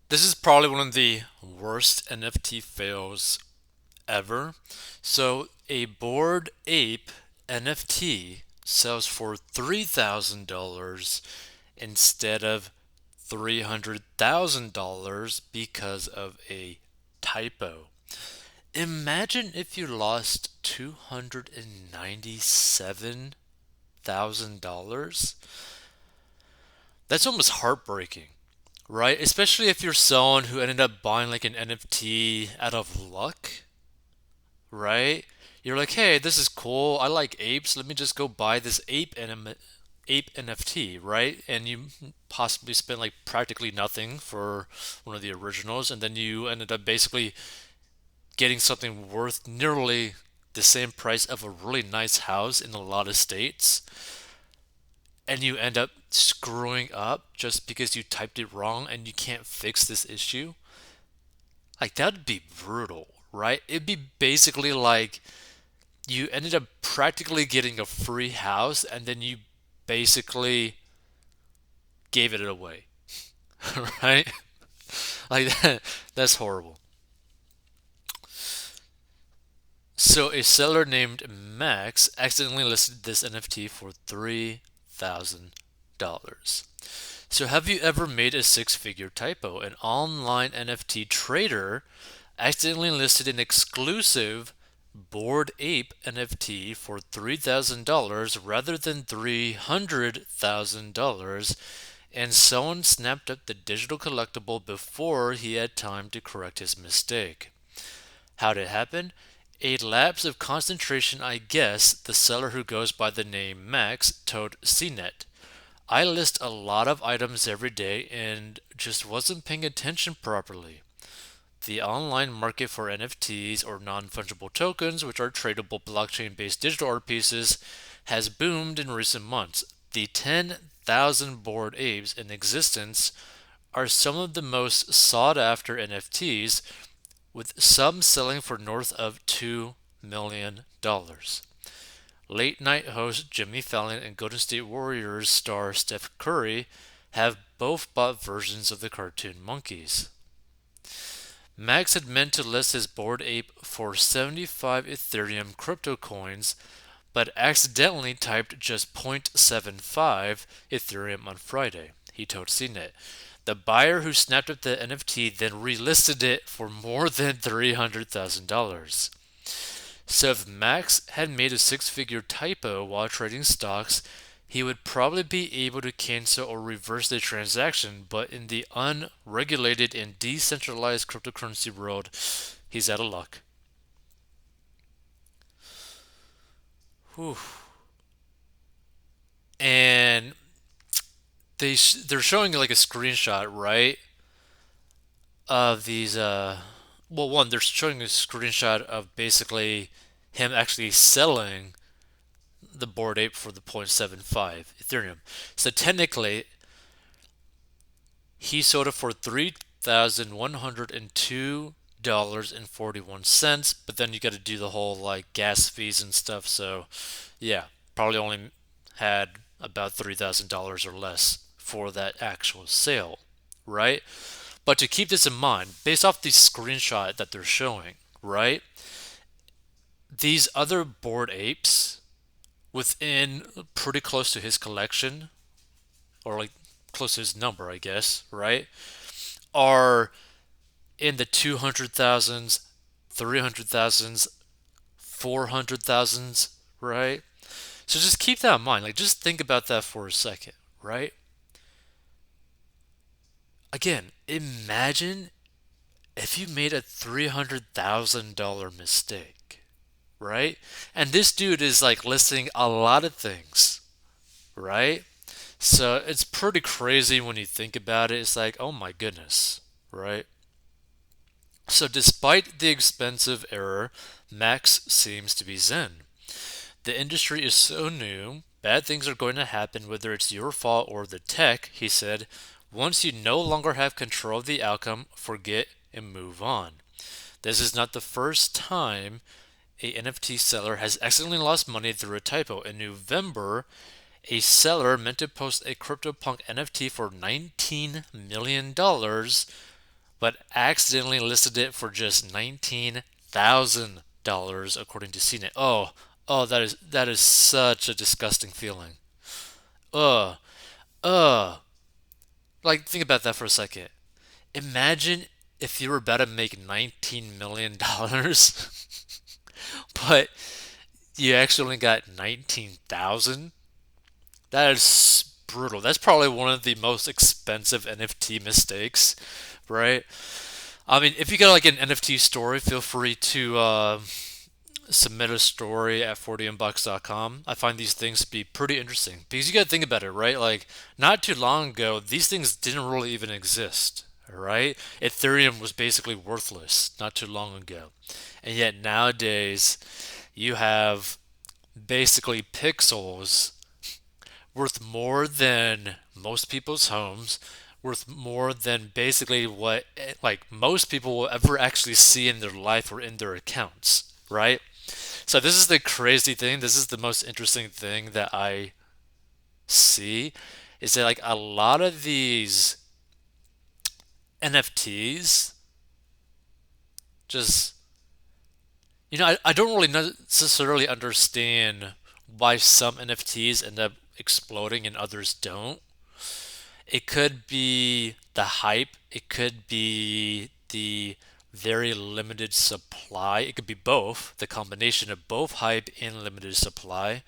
This is probably one of the worst NFT fails ever. So, a Bored Ape NFT sells for $3,000 instead of $300,000 because of a typo. Imagine if you lost $297,000. That's almost heartbreaking, right? Especially if you're someone who ended up buying like an NFT out of luck, right? You're like, hey, this is cool. I like apes. Let me just go buy this ape NFT, right? And you possibly spent like practically nothing for one of the originals, and then you ended up basically getting something worth nearly the same price of a really nice house in a lot of states, and you end up screwing up just because you typed it wrong and you can't fix this issue. Like, that'd be brutal, right? It'd be basically like you ended up practically getting a free house and then you basically gave it away, right? Like that's horrible. So a seller named Max accidentally listed this NFT for $3,000. So have you ever made a six-figure typo? An online NFT trader accidentally listed an exclusive Bored Ape NFT for $3,000 rather than $300,000, and someone snapped up the digital collectible before he had time to correct his mistake. How did it happen? A lapse of concentration, I guess, the seller who goes by the name Max told CNET. I list a lot of items every day and just wasn't paying attention properly. The online market for NFTs or non fungible tokens, which are tradable blockchain based digital art pieces, has boomed in recent months. The 10,000 Bored Apes in existence are some of the most sought after NFTs, with some selling for north of $2 million. Late night host Jimmy Fallon and Golden State Warriors star Steph Curry have both bought versions of the cartoon monkeys. Max had meant to list his Bored Ape for 75 Ethereum crypto coins, but accidentally typed just 0.75 Ethereum on Friday, he told CNET. The buyer who snapped up the NFT then relisted it for more than $300,000. So if Max had made a six-figure typo while trading stocks, he would probably be able to cancel or reverse the transaction, but in the unregulated and decentralized cryptocurrency world, he's out of luck. Whew. And they're showing like a screenshot, right, of these well, one, they're showing a screenshot of basically him actually selling the Bored Ape for the 0.75 Ethereum. So technically, he sold it for $3,102.41, but then you got to do the whole like gas fees and stuff. So, yeah, probably only had about $3,000 or less for that actual sale, right? But to keep this in mind, based off the screenshot that they're showing, right? These other Bored Apes within pretty close to his collection, or like close to his number, I guess, right? Are in the 200,000s, 300,000s, 400,000s, right? So just keep that in mind. Like, just think about that for a second, right? Again, imagine if you made a $300,000 mistake, right? And this dude is like listing a lot of things, right? So it's pretty crazy when you think about it. It's like, oh my goodness, right? So despite the expensive error, Max seems to be zen. The industry is so new, bad things are going to happen whether it's your fault or the tech, he said. Once you no longer have control of the outcome, forget and move on. This is not the first time a NFT seller has accidentally lost money through a typo. In November, a seller meant to post a CryptoPunk NFT for $19 million, but accidentally listed it for just $19,000 according to CNET. Oh, that is such a disgusting feeling. Ugh, ugh. Like think about that for a second. Imagine if you were about to make $19 million, but you actually only got 19,000. That is brutal. That's probably one of the most expensive NFT mistakes, right? I mean, if you got like an NFT story, feel free to submit a story at 40inbox.com. I find these things to be pretty interesting because you got to think about it, right? Like, not too long ago, these things didn't really even exist, right? Ethereum was basically worthless not too long ago. And yet nowadays, you have basically pixels worth more than most people's homes, worth more than basically what like most people will ever actually see in their life or in their accounts, right? So this is the crazy thing. This is the most interesting thing that I see is that like a lot of these NFTs just I don't really necessarily understand why some NFTs end up exploding and others don't. It could be the hype, it could be the very limited supply. It could be both, the combination of both hype and limited supply,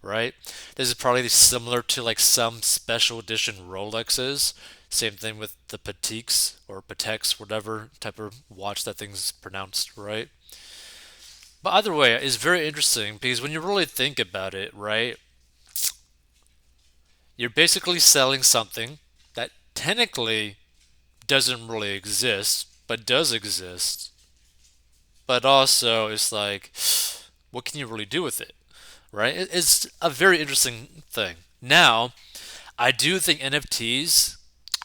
right? This is probably similar to like some special edition Rolexes. Same thing with the Pateks or Pateks, whatever type of watch that thing's pronounced, right? But either way, it's very interesting because when you really think about it, right, you're basically selling something that technically doesn't really exist, but does exist. But also, it's like, what can you really do with it, right? It's a very interesting thing. Now, I do think NFTs,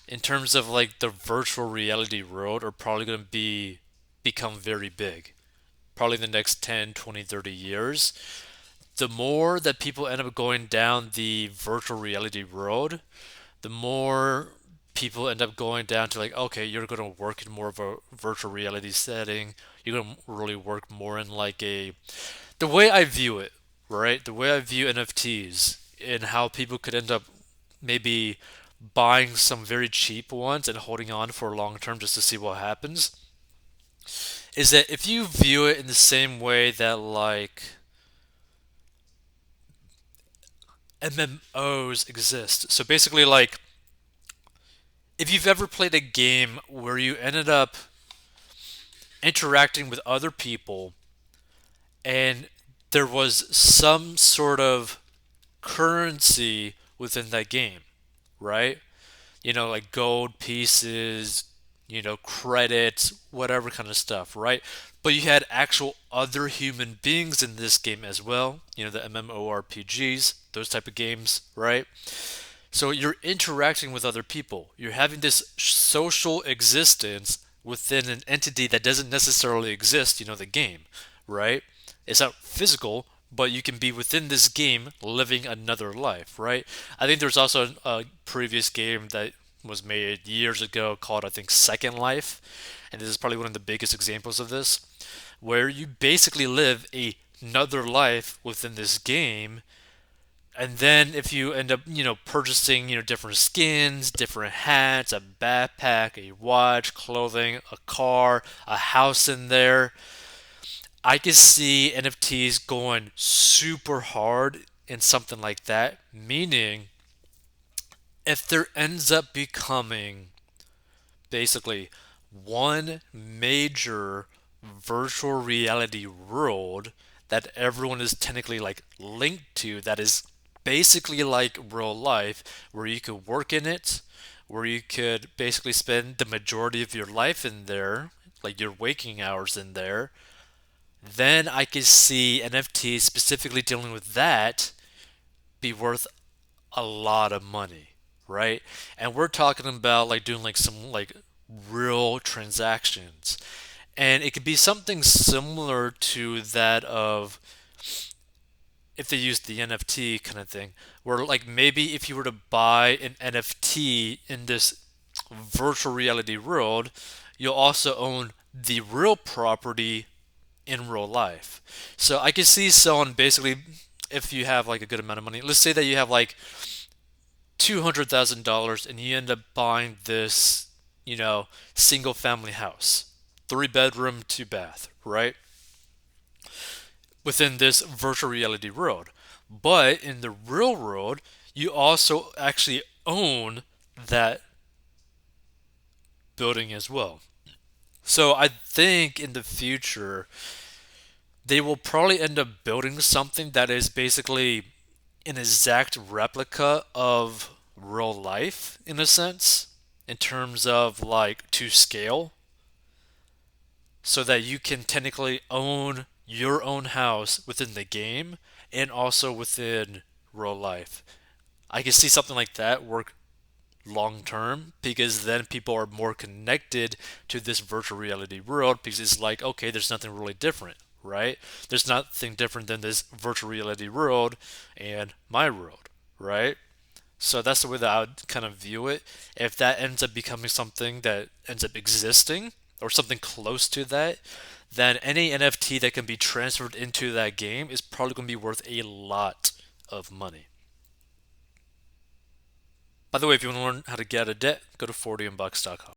in terms of like the virtual reality world, are probably going to become very big. Probably in the next 10, 20, 30 years. The more that people end up going down the virtual reality world, the more people end up going down to like, okay, you're going to work in more of a virtual reality setting. You're going to really work more in like the way I view it, right? The way I view NFTs and how people could end up maybe buying some very cheap ones and holding on for long term just to see what happens is that if you view it in the same way that like MMOs exist. So basically like if you've ever played a game where you ended up interacting with other people and there was some sort of currency within that game, right? Like gold pieces, credits, whatever kind of stuff, right? But you had actual other human beings in this game as well, the MMORPGs, those type of games, right? So you're interacting with other people. You're having this social existence within an entity that doesn't necessarily exist, the game, right? It's not physical, but you can be within this game living another life, right? I think there's also a previous game that was made years ago called, I think, Second Life. And this is probably one of the biggest examples of this, where you basically live another life within this game and then if you end up, purchasing, different skins, different hats, a backpack, a watch, clothing, a car, a house in there, I can see NFTs going super hard in something like that. Meaning, if there ends up becoming basically one major virtual reality world that everyone is technically like linked to that is basically like real life where you could work in it, where you could basically spend the majority of your life in there, like your waking hours in there, then I could see NFTs specifically dealing with that be worth a lot of money, right? And we're talking about like doing like some like real transactions. And it could be something similar to that of if they use the NFT kind of thing, where like maybe if you were to buy an NFT in this virtual reality world, you'll also own the real property in real life. So I can see someone basically, if you have like a good amount of money, let's say that you have like $200,000 and you end up buying this, single family house, 3 bedroom, 2 bath, right? Within this virtual reality world. But in the real world, you also actually own that building as well. So I think in the future, they will probably end up building something that is basically an exact replica of real life in a sense, in terms of like to scale, so that you can technically own your own house within the game and also within real life. I can see something like that work long term because then people are more connected to this virtual reality world because it's like, okay, there's nothing really different, right? There's nothing different than this virtual reality world and my world, right? So that's the way that I would kind of view it. If that ends up becoming something that ends up existing or something close to that, then any NFT that can be transferred into that game is probably going to be worth a lot of money. By the way, if you want to learn how to get out of debt, go to 40inbucks.com.